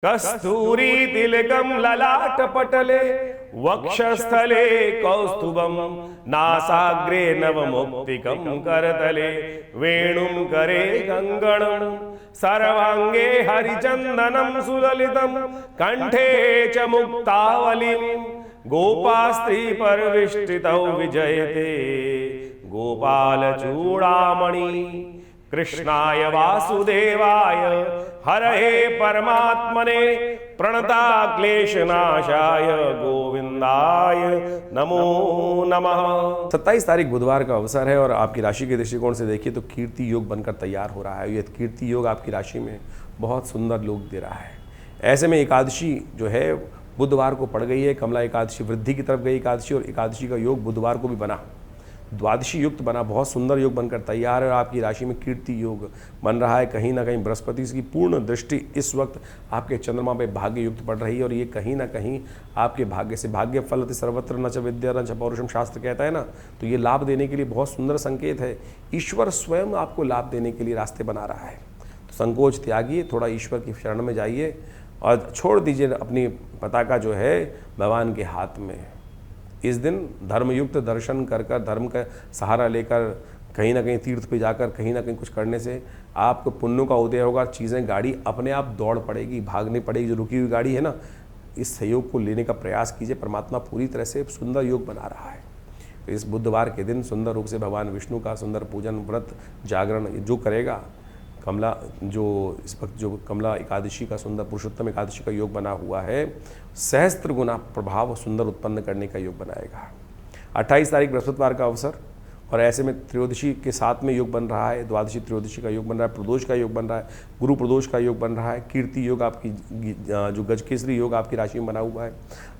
कस्तूरी तिलकम ललाट पटले वक्षस्थले कौस्तुभम नासाग्रे नवमुक्तिकम करतले वेणुम करे कंगणम सर्वांगे हरिचंदनम सुललितम कंठे च मुक्तावलिम गोपास्त्री परविष्टितौ विजयते गोपाल चूड़ामणि कृष्णाय वासुदेवाय हरहे परमात्मने प्रणता क्लेशनाशाय गोविंदाय नमो नमः। 27 तारीख बुधवार का अवसर है और आपकी राशि के दृष्टिकोण से देखिए तो कीर्ति योग बनकर तैयार हो रहा है। ये कीर्ति योग आपकी राशि में बहुत सुंदर योग दे रहा है। ऐसे में एकादशी जो है बुधवार को पड़ गई है। कमला एकादशी वृद्धि की तरफ गई एकादशी और एकादशी का योग बुधवार को भी बना, द्वादशी युक्त बना, बहुत सुंदर योग बनकर तैयार है और आपकी राशि में कीर्ति योग बन रहा है। कहीं ना कहीं बृहस्पति की पूर्ण दृष्टि इस वक्त आपके चंद्रमा पे भाग्य युक्त पड़ रही है और ये कहीं ना कहीं आपके भाग्य से भाग्य फलति सर्वत्र न च विद्या न च पौरुषम शास्त्र कहता है ना, तो ये लाभ देने के लिए बहुत सुंदर संकेत है। ईश्वर स्वयं आपको लाभ देने के लिए रास्ते बना रहा है, तो संकोच त्यागिए, थोड़ा ईश्वर की शरण में जाइए और छोड़ दीजिए अपनी पताका जो है भगवान के हाथ में। इस दिन धर्मयुक्त दर्शन कर कर धर्म का सहारा लेकर कहीं ना कहीं तीर्थ पे जाकर कहीं ना कहीं कुछ करने से आपको पुण्यों का उदय होगा। चीज़ें गाड़ी अपने आप दौड़ पड़ेगी, भागनी पड़ेगी। जो रुकी हुई गाड़ी है ना, इस सहयोग को लेने का प्रयास कीजिए। परमात्मा पूरी तरह से सुंदर योग बना रहा है। तो इस बुधवार के दिन सुंदर रूप से भगवान विष्णु का सुंदर पूजन व्रत जागरण जो करेगा, कमला जो इस वक्त जो कमला एकादशी का सुंदर पुरुषोत्तम एकादशी का योग बना हुआ है, सहस्त्र गुना प्रभाव सुंदर उत्पन्न करने का योग बनाएगा। 28 तारीख बृहस्पतिवार का अवसर और ऐसे में त्रयोदशी के साथ में योग बन रहा है। द्वादशी त्रयोदशी का योग बन रहा है, प्रदोष का योग बन रहा है, गुरु प्रदोष का योग बन रहा है। कीर्ति योग आपकी जो गजकेसरी योग आपकी राशि में बना हुआ है।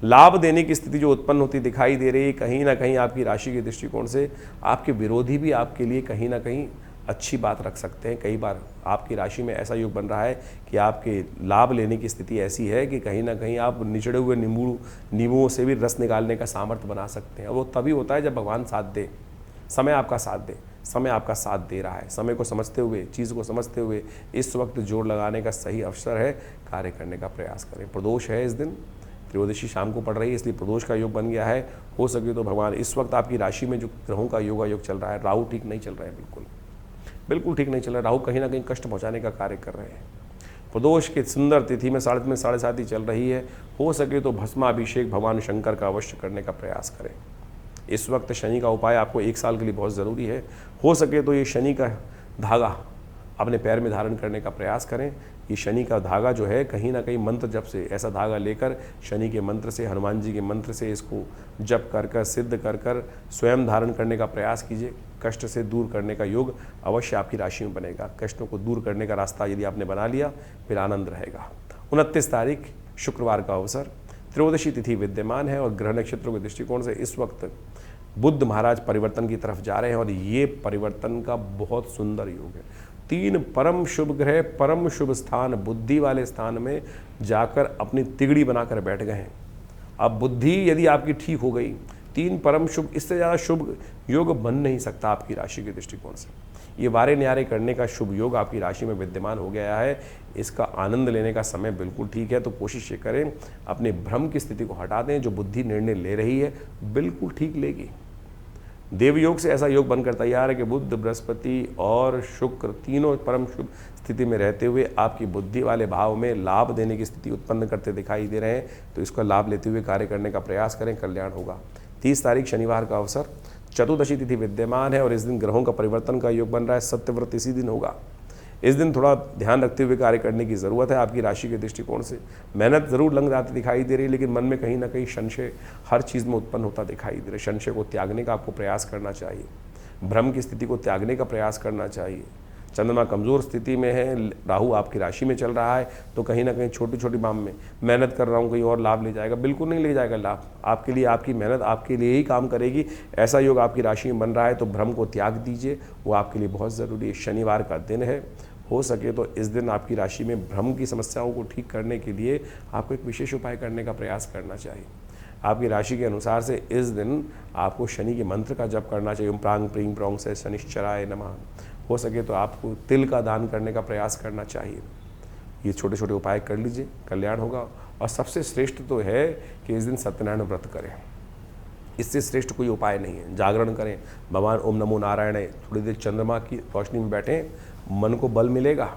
लाभ देने की स्थिति जो उत्पन्न होती दिखाई दे रही है, कहीं ना कहीं आपकी राशि के दृष्टिकोण से आपके विरोधी भी आपके लिए कहीं ना कहीं अच्छी बात रख सकते हैं। कई बार आपकी राशि में ऐसा योग बन रहा है कि आपके लाभ लेने की स्थिति ऐसी है कि कहीं ना कहीं आप निचड़े हुए नींबुओं से भी रस निकालने का सामर्थ्य बना सकते हैं। और वो तभी होता है जब भगवान साथ दे, समय आपका साथ दे। समय आपका साथ दे रहा है। समय को समझते हुए, चीज़ को समझते हुए इस वक्त जोर लगाने का सही अवसर है। कार्य करने का प्रयास करें। प्रदोष है इस दिन, त्रयोदशी शाम को पड़ रही है, इसलिए प्रदोष का योग बन गया है। हो सके तो भगवान इस वक्त आपकी राशि में जो ग्रहों का योग चल रहा है, राहु ठीक नहीं चल रहा है, बिल्कुल ठीक नहीं चल रहा। राहु कहीं ना कहीं कष्ट पहुंचाने का कार्य कर रहे हैं। प्रदोष की सुंदर तिथि में 7:30 ही चल रही है। हो सके तो भस्माभिषेक भगवान शंकर का अवश्य करने का प्रयास करें। इस वक्त शनि का उपाय आपको 1 साल के लिए बहुत ज़रूरी है। हो सके तो ये शनि का धागा अपने पैर में धारण करने का प्रयास करें। ये शनि का धागा जो है कहीं ना कहीं मंत्र जप से, ऐसा धागा लेकर शनि के मंत्र से, हनुमान जी के मंत्र से इसको जप कर कर सिद्ध कर कर स्वयं धारण करने का प्रयास कीजिए। कष्ट से दूर करने का योग अवश्य आपकी राशि में बनेगा। कष्टों को दूर करने का रास्ता यदि आपने बना लिया फिर आनंद रहेगा। 29 तारीख शुक्रवार का अवसर, त्रयोदशी तिथि विद्यमान है और ग्रह नक्षत्रों के दृष्टिकोण से इस वक्त बुध महाराज परिवर्तन की तरफ जा रहे हैं और ये परिवर्तन का बहुत सुंदर योग है। 3 परम शुभ ग्रह परम शुभ स्थान बुद्धि वाले स्थान में जाकर अपनी तिगड़ी बनाकर बैठ गए हैं। अब बुद्धि यदि आपकी ठीक हो गई, 3 परम शुभ, इससे ज़्यादा शुभ योग बन नहीं सकता आपकी राशि के दृष्टिकोण से। ये वारे न्यारे करने का शुभ योग आपकी राशि में विद्यमान हो गया है। इसका आनंद लेने का समय बिल्कुल ठीक है। तो कोशिश ये करें अपने भ्रम की स्थिति को हटा दें। जो बुद्धि निर्णय ले रही है बिल्कुल ठीक लेगी। देवयोग से ऐसा योग बनकर तैयार है कि बुध, बृहस्पति और शुक्र तीनों परम शुभ स्थिति में रहते हुए आपकी बुद्धि वाले भाव में लाभ देने की स्थिति उत्पन्न करते दिखाई दे रहे हैं। तो इसका लाभ लेते हुए कार्य करने का प्रयास करें, कल्याण होगा। 30 तारीख शनिवार का अवसर, चतुर्दशी तिथि विद्यमान है और इस दिन ग्रहों का परिवर्तन का योग बन रहा है। सत्यव्रत इसी दिन होगा। इस दिन थोड़ा ध्यान रखते हुए कार्य करने की ज़रूरत है। आपकी राशि के दृष्टिकोण से मेहनत ज़रूर लग जाती दिखाई दे रही है, लेकिन मन में कहीं ना कहीं संशय हर चीज़ में उत्पन्न होता दिखाई दे रहा है। संशय को त्यागने का आपको प्रयास करना चाहिए। भ्रम की स्थिति को त्यागने का प्रयास करना चाहिए। चंद्रमा कमज़ोर स्थिति में है, राहु आपकी राशि में चल रहा है, तो कहीं ना कहीं छोटी छोटी बात में मेहनत कर रहा हूँ कहीं और लाभ ले जाएगा, बिल्कुल नहीं ले जाएगा लाभ। आपके लिए आपकी मेहनत आपके लिए ही काम करेगी। ऐसा योग आपकी राशि में बन रहा है तो भ्रम को त्याग दीजिए, वो आपके लिए बहुत ज़रूरी है। शनिवार का दिन है, हो सके तो इस दिन आपकी राशि में भ्रम की समस्याओं को ठीक करने के लिए आपको एक विशेष उपाय करने का प्रयास करना चाहिए। आपकी राशि के अनुसार से इस दिन आपको शनि के मंत्र का जप करना चाहिए। ओम प्रांग प्रीं प्रोंग से शनिश्चराय नमः। हो सके तो आपको तिल का दान करने का प्रयास करना चाहिए। ये छोटे छोटे उपाय कर लीजिए, कल्याण होगा। और सबसे श्रेष्ठ तो है कि इस दिन सत्यनारायण व्रत करें, इससे श्रेष्ठ कोई उपाय नहीं है। जागरण करें, भगवान ओम नमो नारायण, थोड़ी देर चंद्रमा की रोशनी में बैठें, मन को बल मिलेगा।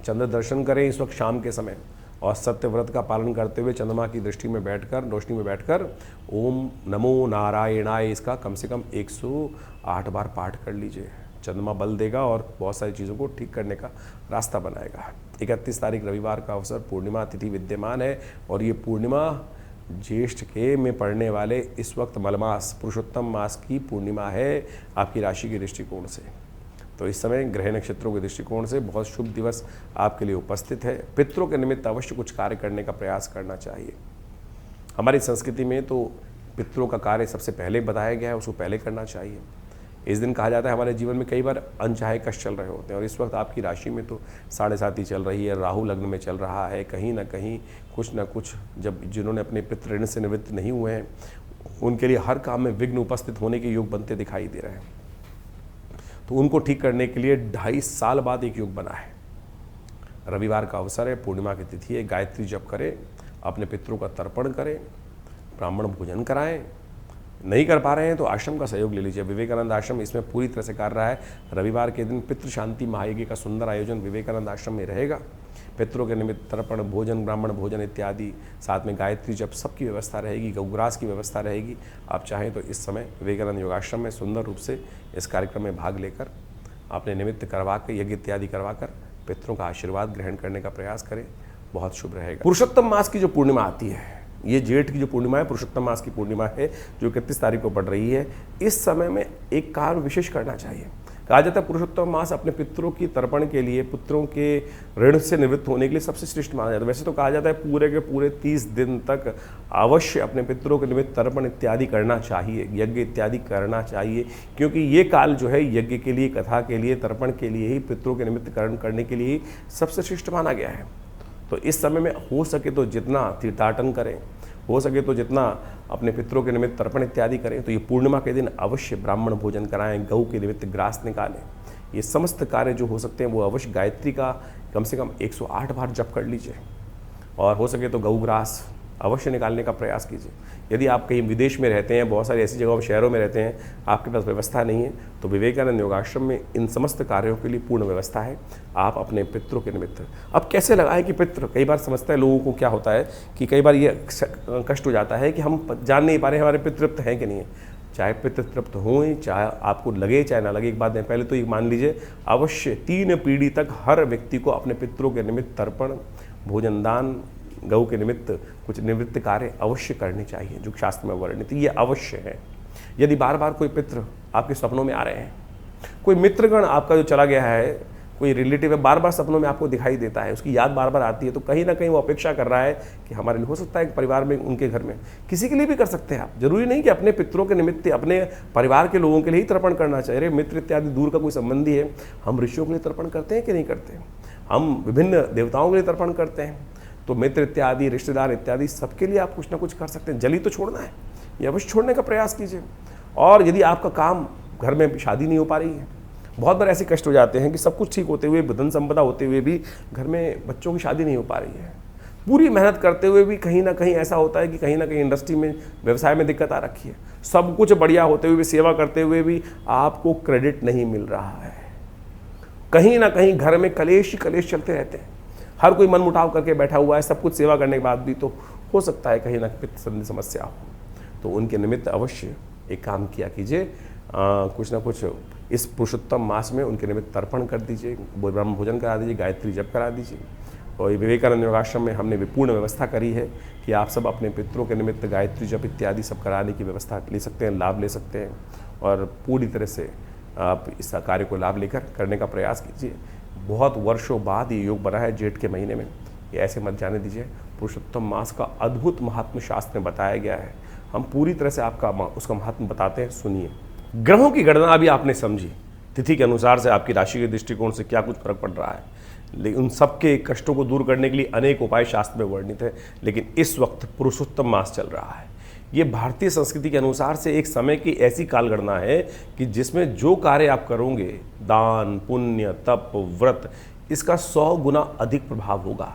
चंद्र दर्शन करें इस वक्त शाम के समय, और सत्य व्रत का पालन करते हुए चंद्रमा की दृष्टि में बैठकर, रोशनी में बैठकर ओम नमो नारायणाय इसका कम से कम 108 बार पाठ कर लीजिए। चंद्रमा बल देगा और बहुत सारी चीज़ों को ठीक करने का रास्ता बनाएगा। 31 तारीख रविवार का अवसर, पूर्णिमा तिथि विद्यमान है, और ये पूर्णिमा ज्येष्ठ के में पड़ने वाले इस वक्त मलमास पुरुषोत्तम मास की पूर्णिमा है आपकी राशि के दृष्टिकोण से। तो इस समय ग्रह नक्षत्रों के दृष्टिकोण से बहुत शुभ दिवस आपके लिए उपस्थित है। पितरों के निमित्त अवश्य कुछ कार्य करने का प्रयास करना चाहिए। हमारी संस्कृति में तो पितरों का कार्य सबसे पहले बताया गया है, उसको पहले करना चाहिए। इस दिन कहा जाता है हमारे जीवन में कई बार अनचाहे कष्ट चल रहे होते हैं, और इस वक्त आपकी राशि में तो 7.5 चल रही है, राहु लग्न में चल रहा है। कहीं ना कहीं कुछ ना कुछ, जब जिन्होंने अपने पितृ ऋण से निवृत्त नहीं हुए हैं उनके लिए हर काम में विघ्न उपस्थित होने के योग बनते दिखाई दे रहे हैं। तो उनको ठीक करने के लिए 2.5 साल बाद एक योग बना है। रविवार का अवसर है, पूर्णिमा की तिथि है, गायत्री जप करें, अपने पितरों का तर्पण करें, ब्राह्मण भोजन कराएं। नहीं कर पा रहे हैं तो आश्रम का सहयोग ले लीजिए। विवेकानंद आश्रम इसमें पूरी तरह से कर रहा है। रविवार के दिन पितृ शांति महायज्ञ का सुंदर आयोजन विवेकानंद आश्रम में रहेगा। पितरों के निमित्त तर्पण भोजन, ब्राह्मण भोजन इत्यादि, साथ में गायत्री जप सबकी व्यवस्था रहेगी, गौग्रास की व्यवस्था रहेगी। आप चाहें तो इस समय विवेकानंद योगाश्रम में सुंदर रूप से इस कार्यक्रम में भाग लेकर अपने निमित्त करवा कर, यज्ञ इत्यादि करवा कर पितरों का आशीर्वाद ग्रहण करने का प्रयास करें, बहुत शुभ रहेगा। पुरुषोत्तम मास की जो पूर्णिमा आती है, ये जेठ की जो पूर्णिमा है पुरुषोत्तम मास की पूर्णिमा है, जो 31 तारीख को पड़ रही है। इस समय में एक कार्य विशेष करना चाहिए। कहा जाता है पुरुषोत्तम मास अपने पितरों की तर्पण के लिए, पुत्रों के ऋण से निवृत्त होने के लिए सबसे श्रेष्ठ माना जाता है। वैसे तो कहा जाता है पूरे के पूरे 30 दिन तक अवश्य अपने पितरों के निमित्त तर्पण इत्यादि करना चाहिए, यज्ञ इत्यादि करना चाहिए, क्योंकि ये काल जो है यज्ञ के लिए, कथा के लिए, तर्पण के लिए ही, पितरों के निमित्त करण करने के लिए सबसे श्रेष्ठ माना गया है। तो इस समय में हो सके तो जितना तीर्थाटन करें, हो सके तो जितना अपने पितरों के निमित्त तर्पण इत्यादि करें। तो ये पूर्णिमा के दिन अवश्य ब्राह्मण भोजन कराएं, गऊ के निमित्त ग्रास निकालें। ये समस्त कार्य जो हो सकते हैं वो अवश्य गायत्री का कम से कम 108 बार जप कर लीजिए, और हो सके तो गऊ ग्रास अवश्य निकालने का प्रयास कीजिए। यदि आप कहीं विदेश में रहते हैं, बहुत सारी ऐसी जगहों शहरों में रहते हैं, आपके पास व्यवस्था नहीं है, तो विवेकानंद योगाश्रम में इन समस्त कार्यों के लिए पूर्ण व्यवस्था है। आप अपने पितरों के निमित्त अब कैसे लगाएं कि पितृ, कई बार समझता है लोगों को क्या होता है कि कई बार ये कष्ट हो जाता है कि हम जान नहीं पा रहे हमारे पितृ तृप्त हैं कि नहीं है। चाहे पितृ तृप्त हों, चाहे आपको लगे चाहे ना लगे, एक बात नहीं, पहले तो ये मान लीजिए अवश्य 3 पीढ़ी तक हर व्यक्ति को अपने पितरों के निमित्त तर्पण, भोजन दान, गऊ के निमित्त कुछ निवृत्त कार्य अवश्य करने चाहिए, जो शास्त्र में वर्णित ये अवश्य है। यदि बार बार कोई पितृ आपके सपनों में आ रहे हैं, कोई मित्रगण आपका जो चला गया है, कोई रिलेटिव है, बार बार सपनों में आपको दिखाई देता है, उसकी याद बार बार आती है, तो कहीं ना कहीं वो अपेक्षा कर रहा है कि हमारे लिए हो सकता है परिवार में, उनके घर में, किसी के लिए भी कर सकते हैं आप। जरूरी नहीं कि अपने पितरों के निमित्त अपने परिवार के लोगों के लिए ही तर्पण करना चाहिए। मित्र इत्यादि दूर का कोई संबंधी है, हम ऋषियों के लिए तर्पण करते हैं कि नहीं करते, हम विभिन्न देवताओं के लिए तर्पण करते हैं। तो मित्र इत्यादि, रिश्तेदार इत्यादि सबके लिए आप कुछ ना कुछ कर सकते हैं। जली तो छोड़ना है, ये अवश्य छोड़ने का प्रयास कीजिए। और यदि आपका काम, घर में शादी नहीं हो पा रही है, बहुत बार ऐसे कष्ट हो जाते हैं कि सब कुछ ठीक होते हुए, धन संपदा होते हुए भी घर में बच्चों की शादी नहीं हो पा रही है। पूरी मेहनत करते हुए भी कहीं ना कहीं ऐसा होता है कि कहीं ना कहीं इंडस्ट्री में, व्यवसाय में दिक्कत आ रखी है। सब कुछ बढ़िया होते हुए भी, सेवा करते हुए भी आपको क्रेडिट नहीं मिल रहा है। कहीं ना कहीं घर में कलेश ही कलेश चलते रहते हैं, हर कोई मनमुटाव करके बैठा हुआ है। सब कुछ सेवा करने के बाद भी तो हो सकता है कहीं ना कहीं समस्या हो। तो उनके निमित्त अवश्य एक काम किया कीजिए, कुछ ना कुछ इस पुरुषोत्तम मास में उनके निमित्त तर्पण कर दीजिए, ब्रह्म भोजन करा दीजिए, गायत्री जप करा दीजिए। और विवेकानंद योगाश्रम में हमने विपूर्ण व्यवस्था करी है कि आप सब अपने पितरों के निमित्त गायत्री जप इत्यादि सब कराने की व्यवस्था ले सकते हैं, लाभ ले सकते हैं, और पूरी तरह से आप इस कार्य को लाभ लेकर करने का प्रयास कीजिए। बहुत वर्षों बाद ये योग बना है जेठ के महीने में, ये ऐसे मत जाने दीजिए। पुरुषोत्तम मास का अद्भुत महात्म शास्त्र में बताया गया है, हम पूरी तरह से आपका उसका महात्म बताते हैं, सुनिए। ग्रहों की गणना अभी आपने समझी, तिथि के अनुसार से आपकी राशि के दृष्टिकोण से क्या कुछ फर्क पड़ रहा है, लेकिन उन सबके कष्टों को दूर करने के लिए अनेक उपाय शास्त्र में वर्णित है। लेकिन इस वक्त पुरुषोत्तम मास चल रहा है, ये भारतीय संस्कृति के अनुसार से एक समय की ऐसी कालगणना है कि जिसमें जो कार्य आप करोगे, दान, पुण्य, तप, व्रत, इसका 100 गुना अधिक प्रभाव होगा।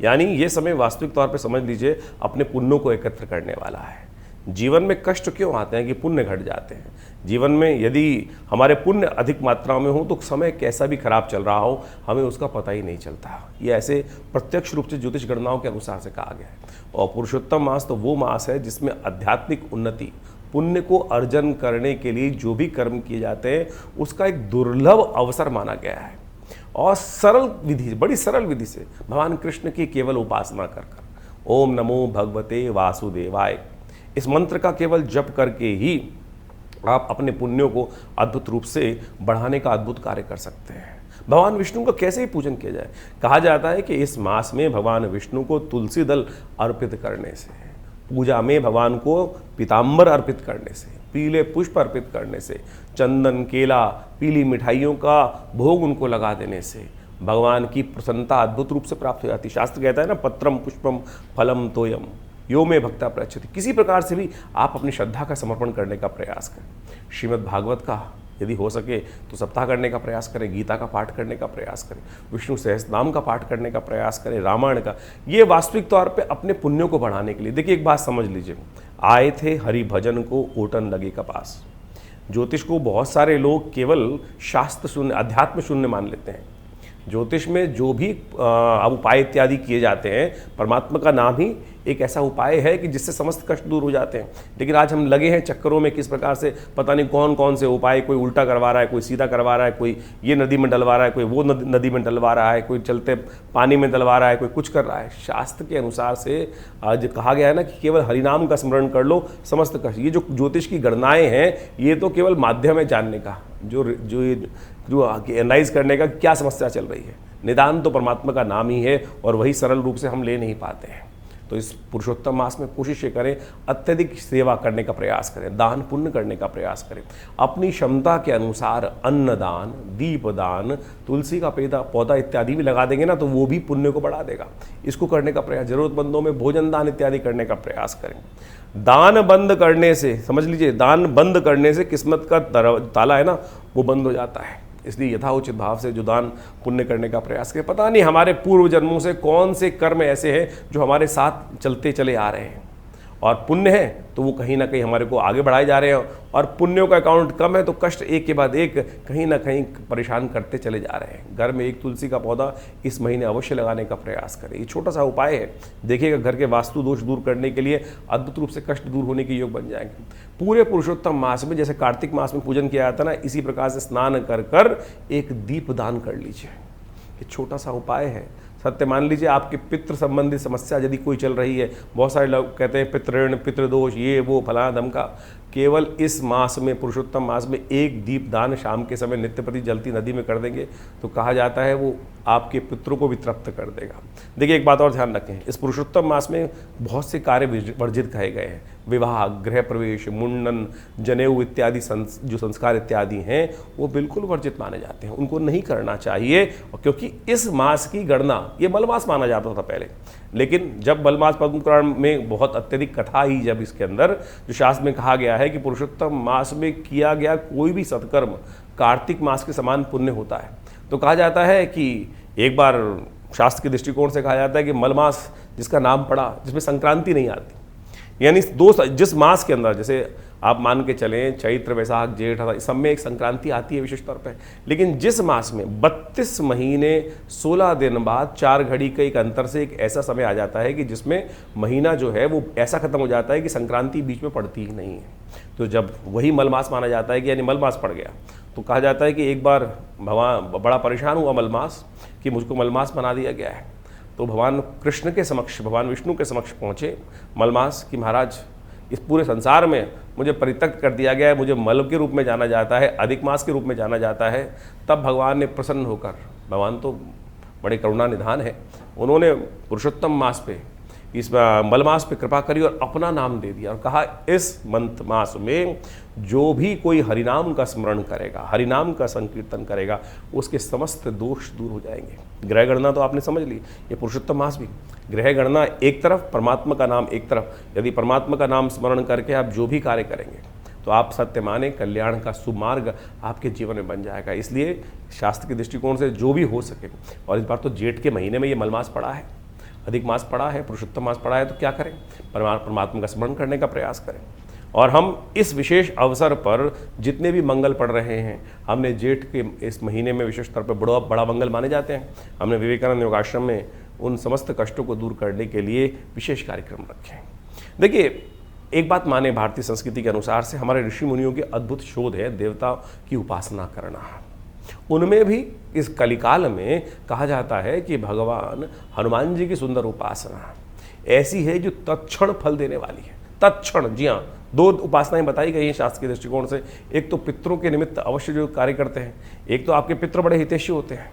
यानी ये समय वास्तविक तौर पे समझ लीजिए अपने पुण्यों को एकत्र करने वाला है। जीवन में कष्ट क्यों आते हैं कि पुण्य घट जाते हैं। जीवन में यदि हमारे पुण्य अधिक मात्रा में हो तो समय कैसा भी खराब चल रहा हो हमें उसका पता ही नहीं चलता। ये ऐसे प्रत्यक्ष रूप से ज्योतिष गणनाओं के अनुसार से कहा गया है। और पुरुषोत्तम मास तो वो मास है जिसमें आध्यात्मिक उन्नति, पुण्य को अर्जन करने के लिए जो भी कर्म किए जाते हैं उसका एक दुर्लभ अवसर माना गया है। और सरल विधि, बड़ी सरल विधि से भगवान कृष्ण की केवल उपासना कर ओम नमो भगवते वासुदेवाय, इस मंत्र का केवल जप करके ही आप अपने पुण्यों को अद्भुत रूप से बढ़ाने का अद्भुत कार्य कर सकते हैं। भगवान विष्णु का कैसे ही पूजन किया जाए। कहा जाता है कि इस मास में भगवान विष्णु को तुलसी दल अर्पित करने से, पूजा में भगवान को पीताम्बर अर्पित करने से, पीले पुष्प अर्पित करने से, चंदन, केला, पीली मिठाइयों का भोग उनको लगा देने से भगवान की प्रसन्नता अद्भुत रूप से प्राप्त हो जाती। शास्त्र कहता है ना, पत्रम पुष्पम फलम तोयम यो में भक्ता प्रयच्छति। किसी प्रकार से भी आप अपनी श्रद्धा का समर्पण करने का प्रयास करें। श्रीमद् भागवत का यदि हो सके तो सप्ताह करने का प्रयास करें, गीता का पाठ करने का प्रयास करें, विष्णु सहस्त्रनाम का पाठ करने का प्रयास करें, रामायण का। ये वास्तविक तौर पे अपने पुण्यों को बढ़ाने के लिए। देखिए एक बात समझ लीजिए, आए थे हरि भजन को ओटन लगे कपास। ज्योतिष को बहुत सारे लोग केवल शास्त्र शून्य, अध्यात्म शून्य मान लेते हैं। ज्योतिष में जो भी उपाय इत्यादि किए जाते हैं, परमात्मा का नाम ही एक ऐसा उपाय है कि जिससे समस्त कष्ट दूर हो जाते हैं। लेकिन आज हम लगे हैं चक्करों में, किस प्रकार से पता नहीं कौन कौन से उपाय, कोई उल्टा करवा रहा है, कोई सीधा करवा रहा है, कोई ये नदी में डलवा रहा है, कोई वो नदी में डलवा रहा है, कोई चलते पानी में डलवा रहा है, कोई कुछ कर रहा है। शास्त्र के अनुसार से आज कहा गया है ना कि केवल हरिनाम का स्मरण कर लो, समस्त कष्ट। ये जो ज्योतिष की गणनाएँ हैं ये तो केवल माध्यम है जानने का, जो एनालाइज करने का क्या समस्या चल रही है। निदान तो परमात्मा का नाम ही है और वही सरल रूप से हम ले नहीं पाते हैं। तो इस पुरुषोत्तम मास में कोशिश ये करें, अत्यधिक सेवा करने का प्रयास करें, दान पुण्य करने का प्रयास करें। अपनी क्षमता के अनुसार अन्नदान, दीपदान, तुलसी का पौधा इत्यादि भी लगा देंगे ना तो वो भी पुण्य को बढ़ा देगा। इसको करने का प्रयास, जरूरतमंदों में भोजन दान इत्यादि करने का प्रयास करें। दान बंद करने से, समझ लीजिए, दान बंद करने से किस्मत का ताला है ना वो बंद हो जाता है। इसलिए यथाउचित भाव से जो दान पुण्य करने का प्रयास करें। पता नहीं हमारे पूर्व जन्मों से कौन से कर्म ऐसे हैं जो हमारे साथ चलते चले आ रहे हैं, और पुण्य है तो वो कहीं ना कहीं हमारे को आगे बढ़ाए जा रहे हैं, और पुण्यों का अकाउंट कम है तो कष्ट एक के बाद एक कहीं ना कहीं परेशान करते चले जा रहे हैं। घर में एक तुलसी का पौधा इस महीने अवश्य लगाने का प्रयास करें। ये छोटा सा उपाय है, देखिएगा घर के वास्तु दोष दूर करने के लिए अद्भुत रूप से कष्ट दूर होने के योग बन जाएंगे। पूरे पुरुषोत्तम मास में, जैसे कार्तिक मास में पूजन किया जाता है ना, इसी प्रकार से स्नान कर कर एक दीप दान कर लीजिए। ये छोटा सा उपाय है। सत्य मान लीजिए आपके पितृ संबंधी समस्या यदि कोई चल रही है, बहुत सारे लोग कहते हैं पितृण, पितृदोष, ये वो फलाना धमका, केवल इस मास में, पुरुषोत्तम मास में एक दीप दान शाम के समय नित्य प्रति जलती नदी में कर देंगे तो कहा जाता है वो आपके पितरों को भी तृप्त कर देगा। देखिए एक बात और ध्यान रखें, इस पुरुषोत्तम मास में बहुत से कार्य वर्जित कहे गए हैं। विवाह, गृह प्रवेश, मुंडन, जनेऊ इत्यादि जो संस्कार इत्यादि हैं वो बिल्कुल वर्जित माने जाते हैं, उनको नहीं करना चाहिए। क्योंकि इस मास की गणना, ये मलमास माना जाता था पहले, लेकिन जब मलमास पद्म पुराण में बहुत अत्यधिक कथा ही, जब इसके अंदर जो शास्त्र में कहा गया है कि पुरुषोत्तम मास में किया गया कोई भी सत्कर्म कार्तिक मास के समान पुण्य होता है, तो कहा जाता है कि एक बार शास्त्र के दृष्टिकोण से कहा जाता है कि मलमास जिसका नाम पड़ा, जिसमें संक्रांति नहीं आती, यानी जिस मास के अंदर, जैसे आप मान के चलें चैत्र, वैशाख, जेठ, इस सब में एक संक्रांति आती है विशेष तौर पे, लेकिन जिस मास में 32 महीने 16 दिन बाद 4 घड़ी के एक अंतर से एक ऐसा समय आ जाता है कि जिसमें महीना जो है वो ऐसा खत्म हो जाता है कि संक्रांति बीच में पड़ती ही नहीं है। तो जब वही मलमास माना जाता है कि यानी मलमास पड़ गया, तो कहा जाता है कि एक बार भगवान बड़ा परेशान हुआ मलमास कि मुझको मलमास बना दिया गया है। तो भगवान कृष्ण के समक्ष, भगवान विष्णु के समक्ष पहुँचे मलमास कि महाराज इस पूरे संसार में मुझे परित्यक्त कर दिया गया है, मुझे मल के रूप में जाना जाता है, अधिक मास के रूप में जाना जाता है। तब भगवान ने प्रसन्न होकर, भगवान तो बड़े करुणा निधान है, उन्होंने पुरुषोत्तम मास पे, इस मलमास पे कृपा करी और अपना नाम दे दिया और कहा इस मंथ मास में जो भी कोई हरिनाम का स्मरण करेगा, हरिनाम का संकीर्तन करेगा, उसके समस्त दोष दूर हो जाएंगे। ग्रह गणना तो आपने समझ ली, ये पुरुषोत्तम मास भी ग्रह गणना एक तरफ, परमात्मा का नाम एक तरफ। यदि परमात्मा का नाम स्मरण करके आप जो भी कार्य करेंगे तो आप सत्य माने कल्याण का सुमार्ग आपके जीवन में बन जाएगा। इसलिए शास्त्र के दृष्टिकोण से जो भी हो सके, और इस बार तो जेठ के महीने में ये मलमास पड़ा है, अधिक मास पड़ा है, पुरुषोत्तम मास पड़ा है, तो क्या करें, परमात्मा का स्मरण करने का प्रयास करें। और हम इस विशेष अवसर पर जितने भी मंगल पढ़ रहे हैं, हमने जेठ के इस महीने में विशेष तौर पर बड़ा मंगल माने जाते हैं। हमने विवेकानंद योगाश्रम में उन समस्त कष्टों को दूर करने के लिए विशेष कार्यक्रम रखे हैं। देखिए, एक बात माने, भारतीय संस्कृति के अनुसार से हमारे ऋषि मुनियों की अद्भुत शोध है देवता की उपासना करना। उनमें भी इस कलिकाल में कहा जाता है कि भगवान हनुमान जी की सुंदर उपासना ऐसी है जो तत्क्षण फल देने वाली है। तत्क्षण, जी हाँ, 2 उपासनाएं बताई गई हैं शास्त्र के दृष्टिकोण से। एक तो पितरों के निमित्त अवश्य जो कार्य करते हैं, एक तो आपके पितृ बड़े हितैषी होते हैं।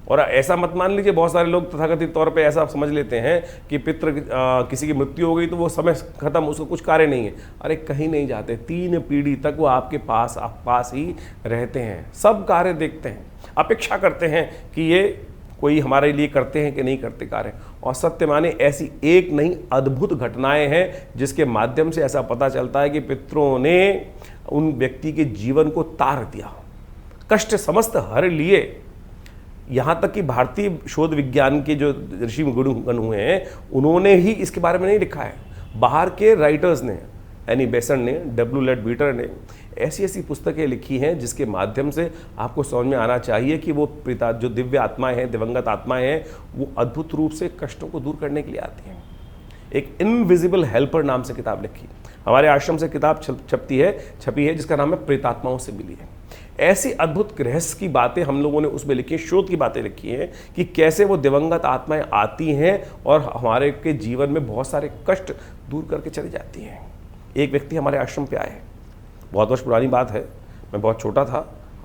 और ऐसा मत मान लीजिए, बहुत सारे लोग तथाकथित तौर पे ऐसा समझ लेते हैं कि पितृ किसी की मृत्यु हो गई तो वो समय खत्म, उसको कुछ कार्य नहीं है। अरे कहीं नहीं जाते, 3 पीढ़ी तक वो आपके पास ही रहते हैं, सब कार्य देखते हैं, अपेक्षा करते हैं कि ये कोई हमारे लिए करते हैं कि नहीं करते कार्य। और सत्य माने ऐसी एक नहीं अद्भुत घटनाएं हैं जिसके माध्यम से ऐसा पता चलता है कि पितरों ने उन व्यक्ति के जीवन को तार दिया, कष्ट समस्त हर लिए। यहाँ तक कि भारतीय शोध विज्ञान के जो ऋषि गण हुए हैं, उन्होंने ही इसके बारे में नहीं लिखा है, बाहर के राइटर्स ने, एनी बेसन ने, डब्ल्यू लेड बीटर ने ऐसी ऐसी पुस्तकें लिखी हैं जिसके माध्यम से आपको समझ में आना चाहिए कि वो पिता जो दिव्य आत्माएं हैं, दिवंगत आत्माएं हैं, वो अद्भुत रूप से कष्टों को दूर करने के लिए आती हैं। एक इनविजिबल हेल्पर नाम से किताब लिखी, हमारे आश्रम से किताब छपी है जिसका नाम है प्रेतात्माओं से मिली है। ऐसी अद्भुत रहस्य की बातें हम लोगों ने उसमें लिखी, शोध की बातें लिखी हैं कि कैसे वो दिवंगत आत्माएं आती हैं और हमारे के जीवन में बहुत सारे कष्ट दूर करके चली जाती हैं। एक व्यक्ति हमारे आश्रम पे आए, बहुत वर्ष पुरानी बात है, मैं बहुत छोटा था,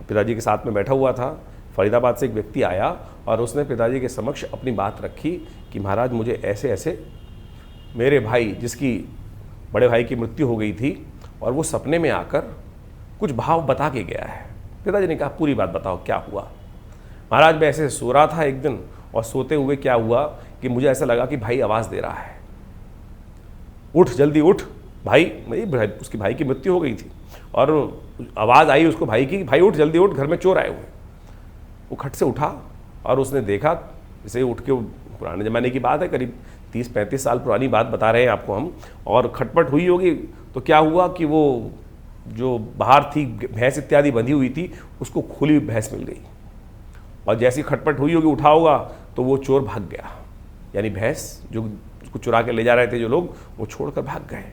पिताजी के साथ में बैठा हुआ था। फरीदाबाद से एक व्यक्ति आया और उसने पिताजी के समक्ष अपनी बात रखी कि महाराज, मुझे ऐसे ऐसे मेरे भाई, जिसकी बड़े भाई की मृत्यु हो गई थी, और वो सपने में आकर कुछ भाव बता के गया है। पिताजी ने कहा, पूरी बात बताओ, क्या हुआ? महाराज, मैं ऐसे सो रहा था एक दिन, और सोते हुए क्या हुआ कि मुझे ऐसा लगा कि भाई आवाज़ दे रहा है, उठ, जल्दी उठ भाई। उसकी भाई की मृत्यु हो गई थी और आवाज़ आई उसको भाई की, भाई उठ, जल्दी उठ, घर में चोर आए हुए। वो खट से उठा और उसने देखा, इसे उठ के, पुराने ज़माने की बात है, करीब 30-35 साल पुरानी बात बता रहे हैं आपको हम, और खटपट हुई होगी। तो क्या हुआ कि वो जो बाहर थी भैंस इत्यादि बंधी हुई थी, उसको खुली भैंस मिल गई, और जैसी खटपट हुई होगी, उठा होगा, तो वो चोर भाग गया। यानी भैंस जो उसको चुरा के ले जा रहे थे जो लोग, वो छोड़कर भाग गए।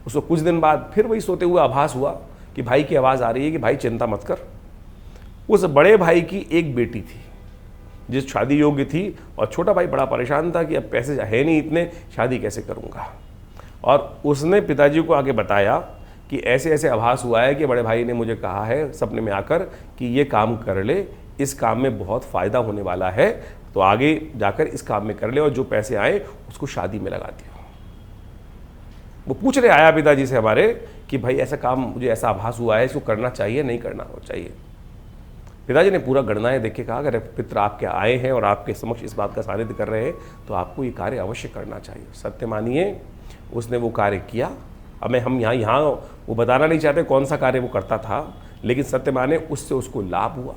उसको कुछ दिन बाद फिर वही सोते हुए आभास हुआ कि भाई की आवाज़ आ रही है कि भाई चिंता मत कर। उस बड़े भाई की एक बेटी थी जिस शादी योग्य थी, और छोटा भाई बड़ा परेशान था कि अब पैसे है नहीं इतने, शादी कैसे करूँगा। और उसने पिताजी को आके बताया कि ऐसे ऐसे आभास हुआ है कि बड़े भाई ने मुझे कहा है सपने में आकर कि ये काम कर ले, इस काम में बहुत फ़ायदा होने वाला है, तो आगे जाकर इस काम में कर ले, और जो पैसे आए उसको शादी में लगा दिया। वो पूछने आया पिताजी से हमारे कि भाई ऐसा काम, मुझे ऐसा आभास हुआ है, इसको करना चाहिए नहीं करना चाहिए। पिताजी ने पूरा गणनाएं देख के कहा, अगर पितर आपके आए हैं और आपके समक्ष इस बात का सानिध्य कर रहे हैं, तो आपको ये कार्य अवश्य करना चाहिए। सत्य मानिए, उसने वो कार्य किया। अब मैं हम यहाँ वो बताना नहीं चाहते कौन सा कार्य वो करता था, लेकिन सत्य माने उससे उसको लाभ हुआ।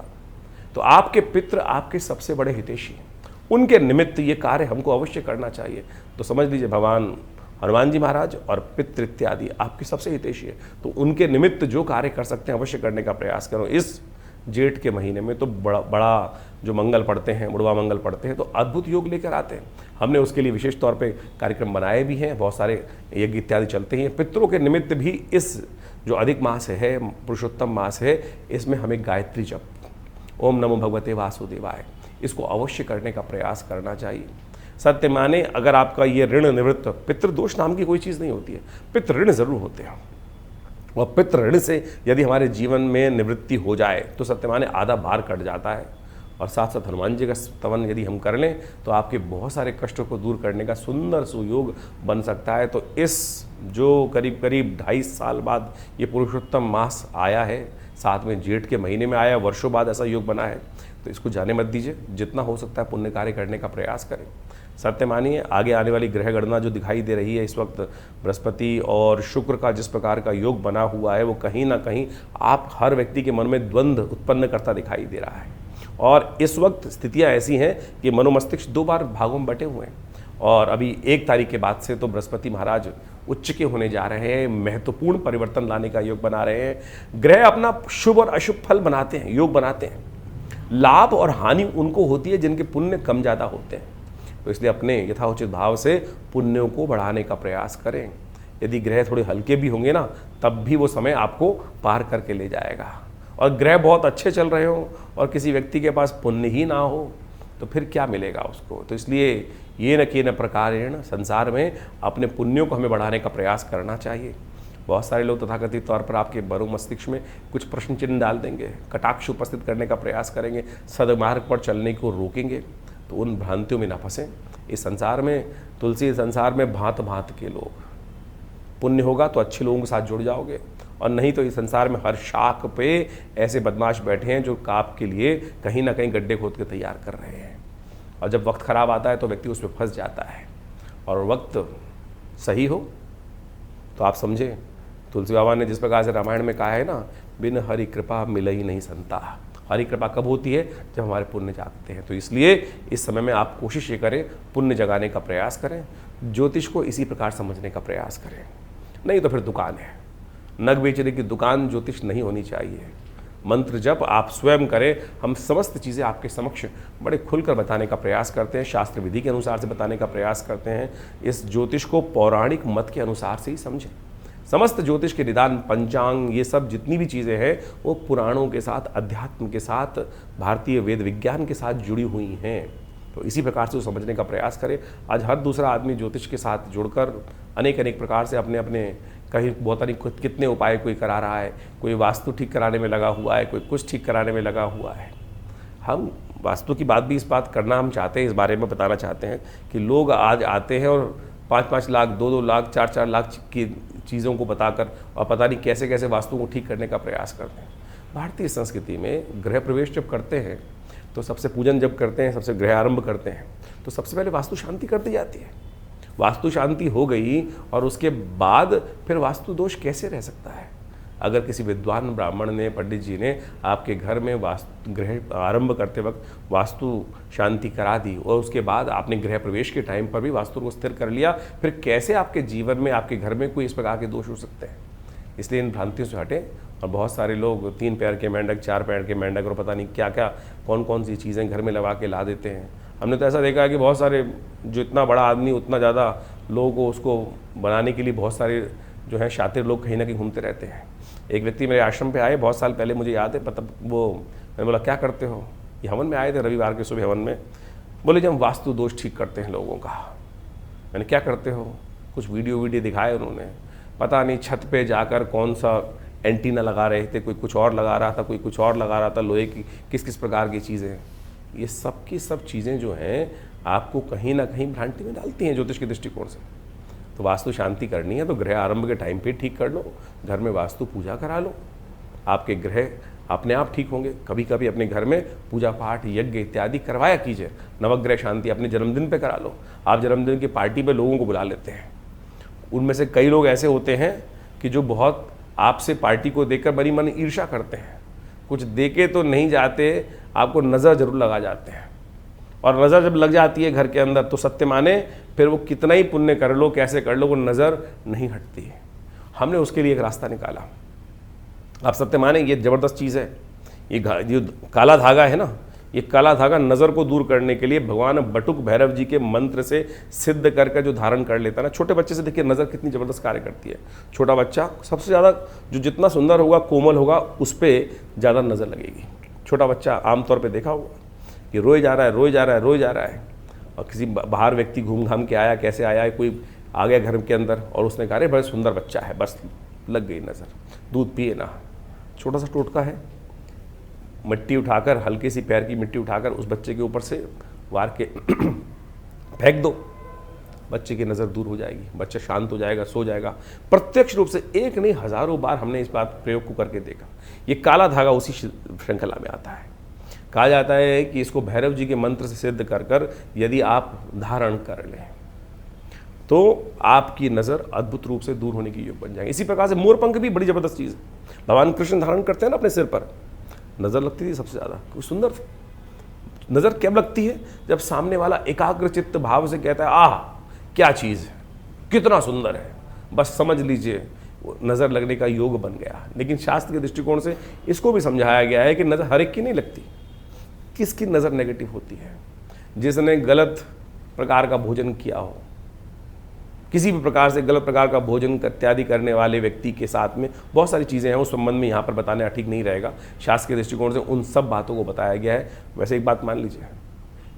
तो आपके पितृ आपके सबसे बड़े हितैषी हैं, उनके निमित्त ये कार्य हमको अवश्य करना चाहिए। तो समझ लीजिए, भगवान हनुमान जी महाराज और पितृ इत्यादि आपके सबसे हितैषी है, तो उनके निमित्त जो कार्य कर सकते हैं अवश्य करने का प्रयास करो। इस जेठ के महीने में तो बड़ा जो मंगल पढ़ते हैं, बुढ़वा मंगल पढ़ते हैं, तो अद्भुत योग लेकर आते हैं। हमने उसके लिए विशेष तौर पे कार्यक्रम बनाए भी हैं, बहुत सारे यज्ञ इत्यादि चलते हैं। पितरों के निमित्त भी इस जो अधिक मास है, पुरुषोत्तम मास है, इसमें हमें गायत्री जप, ओम नमो भगवते वासुदेवाय, इसको अवश्य करने का प्रयास करना चाहिए। सत्य माने, अगर आपका ये ऋण निवृत्त, पितृदोष नाम की कोई चीज़ नहीं होती है, पितृ ऋण जरूर होते हैं, और पितृ ऋण से यदि हमारे जीवन में निवृत्ति हो जाए तो सत्य माने आधा भार कट जाता है। और साथ साथ हनुमान जी का स्तवन यदि हम कर लें तो आपके बहुत सारे कष्टों को दूर करने का सुंदर सुयोग बन सकता है। तो इस जो करीब 2.5 साल बाद ये पुरुषोत्तम मास आया है, साथ में जेठ के महीने में आया, वर्षों बाद ऐसा योग बना है, तो इसको जाने मत दीजिए। जितना हो सकता है पुण्य कार्य करने का प्रयास करें। सत्य मानिए, आगे आने वाली ग्रह गणना जो दिखाई दे रही है इस वक्त, बृहस्पति और शुक्र का जिस प्रकार का योग बना हुआ है, वो कहीं ना कहीं आप हर व्यक्ति के मन में द्वंद्व उत्पन्न करता दिखाई दे रहा है। और इस वक्त स्थितियां ऐसी हैं कि मनोमस्तिष्क 2 बार भागों में बटे हुए हैं। और अभी 1 तारीख के बाद से तो बृहस्पति महाराज उच्च के होने जा रहे हैं, महत्वपूर्ण परिवर्तन लाने का योग बना रहे हैं। ग्रह अपना शुभ और अशुभ फल बनाते हैं, योग बनाते हैं। लाभ और हानि उनको होती है जिनके पुण्य कम ज़्यादा होते हैं। तो इसलिए अपने यथाउचित भाव से पुण्यों को बढ़ाने का प्रयास करें। यदि ग्रह थोड़े हल्के भी होंगे ना, तब भी वो समय आपको पार करके ले जाएगा। और ग्रह बहुत अच्छे चल रहे हो और किसी व्यक्ति के पास पुण्य ही ना हो, तो फिर क्या मिलेगा उसको। तो इसलिए ये न कि न प्रकारेण संसार में अपने पुण्यों को हमें बढ़ाने का प्रयास करना चाहिए। बहुत सारे लोग तथाकथित तौर पर आपके बरो मस्तिष्क में कुछ प्रश्न चिन्ह डाल देंगे, कटाक्ष उपस्थित करने का प्रयास करेंगे, सदमार्ग पर चलने को रोकेंगे। तो उन भ्रांतियों में ना फंसें। इस संसार में, तुलसी संसार में भांत भांत के लोग, पुण्य होगा तो अच्छे लोगों के साथ जुड़ जाओगे, और नहीं तो इस संसार में हर शाख पे ऐसे बदमाश बैठे हैं जो आप के लिए कहीं ना कहीं गड्ढे खोद के तैयार कर रहे हैं। और जब वक्त खराब आता है तो व्यक्ति उस पर फंस जाता है। और वक्त सही हो तो आप समझें, तुलसी बाबा ने जिस प्रकार से रामायण में कहा है ना, बिन हरि कृपा मिल ही नहीं संता। हरि कृपा कब होती है? जब हमारे पुण्य जागते हैं। तो इसलिए इस समय में आप कोशिश ये करें, पुण्य जगाने का प्रयास करें, ज्योतिष को इसी प्रकार समझने का प्रयास करें। नहीं तो फिर दुकान है, नग बेचने की दुकान ज्योतिष नहीं होनी चाहिए। मंत्र जप आप स्वयं करें। हम समस्त चीज़ें आपके समक्ष बड़े खुलकर बताने का प्रयास करते हैं, शास्त्र विधि के अनुसार से बताने का प्रयास करते हैं। इस ज्योतिष को पौराणिक मत के अनुसार से ही समझें। समस्त ज्योतिष के निदान, पंचांग, ये सब जितनी भी चीज़ें हैं वो पुराणों के साथ, अध्यात्म के साथ, भारतीय वेद विज्ञान के साथ जुड़ी हुई हैं। तो इसी प्रकार से वो समझने का प्रयास करें। आज हर दूसरा आदमी ज्योतिष के साथ जुड़कर अनेक अनेक प्रकार से अपने अपने कहीं बहुत अनेक कितने उपाय कोई करा रहा है। कोई वास्तु ठीक कराने में लगा हुआ है, कोई कुछ ठीक कराने में लगा हुआ है। हम वास्तु की बात भी इस बात करना हम चाहते हैं, इस बारे में बताना चाहते हैं कि लोग आज आते हैं और 5-5 लाख, 2-2 लाख, 4-4 लाख की चीज़ों को बताकर और पता नहीं कैसे कैसे वास्तु को ठीक करने का प्रयास करते हैं। भारतीय संस्कृति में गृह प्रवेश जब करते हैं तो सबसे पूजन जब करते हैं, सबसे गृह आरंभ करते हैं, तो सबसे पहले वास्तु शांति कर दी जाती है। वास्तु शांति हो गई और उसके बाद फिर वास्तु दोष कैसे रह सकता है? अगर किसी विद्वान ब्राह्मण ने, पंडित जी ने आपके घर में वास्तु गृह आरंभ करते वक्त वास्तु शांति करा दी और उसके बाद आपने गृह प्रवेश के टाइम पर भी वास्तु को स्थिर कर लिया, फिर कैसे आपके जीवन में, आपके घर में कोई इस प्रकार के दोष हो सकते हैं? इसलिए इन भ्रांतियों से हटें। और बहुत सारे लोग 3 पैर के मेंढक, 4 पैर के मेंढक और पता नहीं क्या क्या कौन कौन सी चीज़ें घर में लगा के ला देते हैं। हमने तो ऐसा देखा है कि बहुत सारे, जो इतना बड़ा आदमी उतना ज़्यादा लोगों को उसको बनाने के लिए बहुत सारे जो है शातिर लोग कहीं ना कहीं घूमते रहते हैं। एक व्यक्ति मेरे आश्रम पे आए बहुत साल पहले, मुझे याद है, मतलब वो, मैंने बोला क्या करते हो? ये हवन में आए थे, रविवार के सुबह हवन में। बोले जब हम वास्तु दोष ठीक करते हैं लोगों का। मैंने क्या करते हो? कुछ वीडियो दिखाए उन्होंने, पता नहीं छत पे जाकर कौन सा एंटीना लगा रहे थे, कोई कुछ और लगा रहा था, कोई कुछ और लगा रहा था, लोहे की किस किस प्रकार की चीज़ें। ये सब की सब चीज़ें जो हैं आपको कहीं ना कहीं भ्रांति में डालती हैं ज्योतिष के दृष्टिकोण से। तो वास्तु शांति करनी है तो गृह आरंभ के टाइम पे ठीक कर लो, घर में वास्तु पूजा करा लो, आपके ग्रह अपने आप ठीक होंगे। कभी कभी अपने घर में पूजा पाठ, यज्ञ इत्यादि करवाया कीजिए। नवग्रह शांति अपने जन्मदिन पे करा लो। आप जन्मदिन की पार्टी पे लोगों को बुला लेते हैं, उनमें से कई लोग ऐसे होते हैं कि जो बहुत आपसे पार्टी को देखकर बड़ी मन ईर्ष्या करते हैं, कुछ देके तो नहीं जाते, आपको नज़र जरूर लगा जाते हैं। और नज़र जब लग जाती है घर के अंदर तो सत्य माने फिर वो कितना ही पुण्य कर लो, कैसे कर लो, वो नज़र नहीं हटती है। हमने उसके लिए एक रास्ता निकाला। आप सत्य माने ये ज़बरदस्त चीज़ है। ये काला धागा है ना, ये काला धागा नज़र को दूर करने के लिए भगवान बटुक भैरव जी के मंत्र से सिद्ध करके जो धारण कर लेता है ना, छोटे बच्चे से देखिए नज़र कितनी ज़बरदस्त कार्य करती है। छोटा बच्चा सबसे ज़्यादा जो जितना सुंदर होगा, कोमल होगा, उस पर ज़्यादा नज़र लगेगी। छोटा बच्चा आमतौर पर देखा होगा कि रोए जा रहा है, रोए जा रहा है, रोए जा रहा है, और किसी बाहर व्यक्ति घूम घाम के आया, कैसे आया है, कोई आ गया घर के अंदर और उसने कहा अरे बड़ा सुंदर बच्चा है, बस लग गई नज़र, दूध पिए ना। छोटा सा टोटका है, मिट्टी उठाकर, हल्की सी पैर की मिट्टी उठाकर उस बच्चे के ऊपर से वार के फेंक दो, बच्चे की नज़र दूर हो जाएगी, बच्चा शांत हो जाएगा, सो जाएगा। प्रत्यक्ष रूप से एक नहीं हज़ारों बार हमने इस बात प्रयोग को करके देखा। ये काला धागा उसी श्रृंखला में आता है। कहा जाता है कि इसको भैरव जी के मंत्र से सिद्ध कर कर यदि आप धारण कर लें तो आपकी नज़र अद्भुत रूप से दूर होने की योग बन जाएगी। इसी प्रकार से मोरपंख भी बड़ी ज़बरदस्त चीज़ है। भगवान कृष्ण धारण करते हैं ना अपने सिर पर, नज़र लगती थी सबसे ज़्यादा, कुछ सुंदर थे। नज़र कब लगती है? जब सामने वाला एकाग्र चित्त भाव से कहता है आह क्या चीज़ है, कितना सुंदर है, बस समझ लीजिए नज़र लगने का योग बन गया। लेकिन शास्त्र के दृष्टिकोण से इसको भी समझाया गया है कि नज़र हर एक की नहीं लगती। किसकी नज़र नेगेटिव होती है? जिसने गलत प्रकार का भोजन किया हो, किसी भी प्रकार से गलत प्रकार का भोजन इत्यादि करने वाले व्यक्ति के साथ में बहुत सारी चीज़ें हैं, उस संबंध में यहाँ पर बताना ठीक नहीं रहेगा। शास्त्र के दृष्टिकोण से उन सब बातों को बताया गया है। वैसे एक बात मान लीजिए,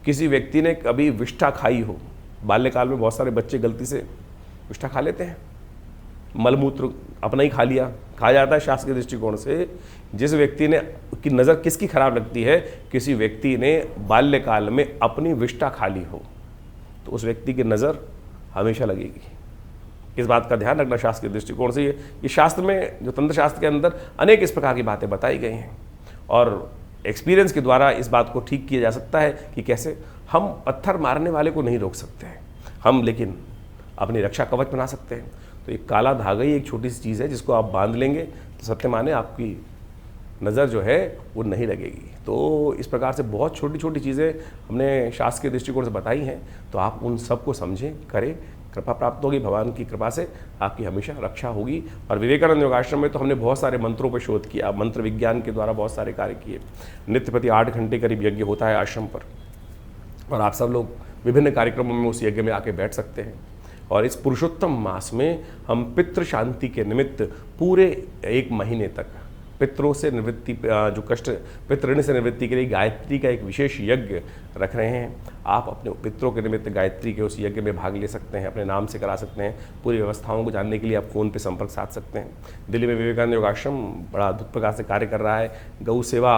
किसी व्यक्ति ने कभी विष्ठा खाई हो, बाल्यकाल में बहुत सारे बच्चे गलती से विष्ठा खा लेते हैं, मलमूत्र अपना ही खा लिया। कहा जाता है शास्त्र के दृष्टिकोण से जिस व्यक्ति ने की नज़र किसकी खराब लगती है, किसी व्यक्ति ने बाल्यकाल में अपनी विष्ठा खा ली हो तो उस व्यक्ति की नज़र हमेशा लगेगी। इस बात का ध्यान रखना शास्त्र के दृष्टिकोण से। ये शास्त्र में जो तंत्र शास्त्र के अंदर अनेक इस प्रकार की बातें बताई गई हैं और एक्सपीरियंस के द्वारा इस बात को ठीक किया जा सकता है कि कैसे हम पत्थर मारने वाले को नहीं रोक सकते हैं हम, लेकिन अपनी रक्षा कवच बना सकते हैं। तो एक काला धागा ही एक छोटी सी चीज़ है जिसको आप बांध लेंगे तो सत्य माने आपकी नज़र जो है वो नहीं लगेगी। तो इस प्रकार से बहुत छोटी छोटी चीज़ें हमने शास्त्र के दृष्टिकोण से बताई हैं, तो आप उन सबको समझें, करें, कृपा प्राप्त होगी। भगवान की कृपा से आपकी हमेशा रक्षा होगी। और विवेकानंद योगाश्रम में तो हमने बहुत सारे मंत्रों पर शोध किया, मंत्र विज्ञान के द्वारा बहुत सारे कार्य किए। नित्य प्रति 8 घंटे करीब यज्ञ होता है आश्रम पर, और आप सब लोग विभिन्न कार्यक्रमों में उस यज्ञ में आके बैठ सकते हैं। और इस पुरुषोत्तम मास में हम पितृ शांति के निमित्त पूरे 1 महीने तक पितरों से निवृत्ति, जो कष्ट पितृण से निवृत्ति के लिए गायत्री का एक विशेष यज्ञ रख रहे हैं। आप अपने पितरों के निमित्त गायत्री के उस यज्ञ में भाग ले सकते हैं, अपने नाम से करा सकते हैं। पूरी व्यवस्थाओं को जानने के लिए आप फ़ोन पे संपर्क साध सकते हैं। दिल्ली में विवेकानंद योगाश्रम बड़ा अद्भुत प्रकार से कार्य कर रहा है। गौ सेवा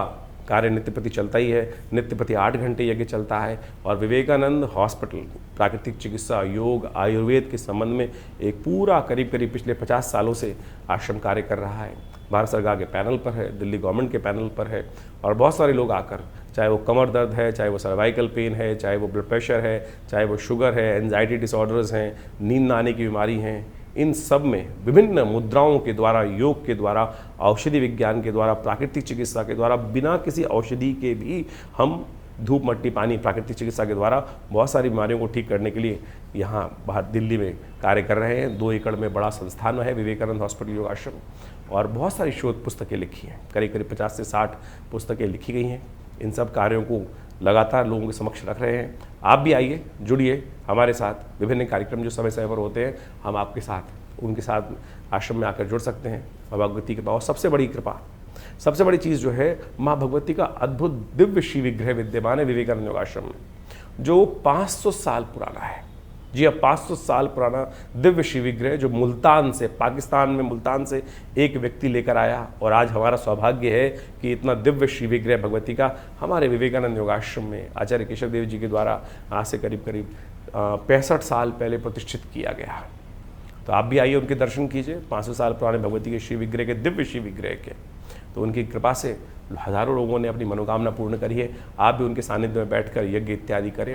कार्य नित्य प्रति चलता ही है, नित्य प्रति 8 घंटे यज्ञ चलता है। और विवेकानंद हॉस्पिटल प्राकृतिक चिकित्सा, योग, आयुर्वेद के संबंध में एक पूरा करीब पिछले 50 सालों से आश्रम कार्य कर रहा है। भारत सरकार के पैनल पर है, दिल्ली गवर्नमेंट के पैनल पर है, और बहुत सारे लोग आकर, चाहे वो कमर दर्द है, चाहे वो सर्वाइकल पेन है, चाहे वो ब्लड प्रेशर है, चाहे वो शुगर है, एंजाइटी डिसऑर्डर्स हैं, नींद न आने की बीमारी हैं, इन सब में विभिन्न मुद्राओं के द्वारा, योग के द्वारा, औषधि विज्ञान के द्वारा, प्राकृतिक चिकित्सा के द्वारा, बिना किसी औषधि के भी हम धूप मट्टी पानी प्राकृतिक चिकित्सा के द्वारा बहुत सारी बीमारियों को ठीक करने के लिए यहाँ बाहर दिल्ली में कार्य कर रहे हैं। 2 एकड़ में बड़ा संस्थान है विवेकानंद हॉस्पिटल योगाश्रम, और बहुत सारी शोध पुस्तकें लिखी हैं, करीब 50 से 60 पुस्तकें लिखी गई हैं। इन सब कार्यों को लगातार लोगों के समक्ष रख रहे हैं। आप भी आइए, जुड़िए हमारे साथ। विभिन्न कार्यक्रम जो समय समय पर होते हैं, हम आपके साथ उनके साथ आश्रम में आकर जुड़ सकते हैं। भगवती कृपा, और सबसे बड़ी कृपा, सबसे बड़ी चीज़ जो है, माँ भगवती का अद्भुत दिव्य श्री विग्रह विद्यमान है विवेकानंद योगाश्रम में, जो 500 साल पुराना है। जी हाँ, 500 साल पुराना दिव्य श्री विग्रह, जो मुल्तान से, पाकिस्तान में मुल्तान से एक व्यक्ति लेकर आया। और आज हमारा सौभाग्य है कि इतना दिव्य श्री विग्रह भगवती का हमारे विवेकानंद योगाश्रम में आचार्य केशव देव जी के द्वारा आज से करीब 65 साल पहले प्रतिष्ठित किया गया। तो आप भी आइए, उनके दर्शन कीजिए, 500 साल पुराने भगवती के श्री विग्रह के, दिव्य श्री विग्रह के। तो उनकी कृपा से हज़ारों लोगों ने अपनी मनोकामना पूर्ण करी है। आप भी उनके सानिध्य में बैठकर यज्ञ इत्यादि करें।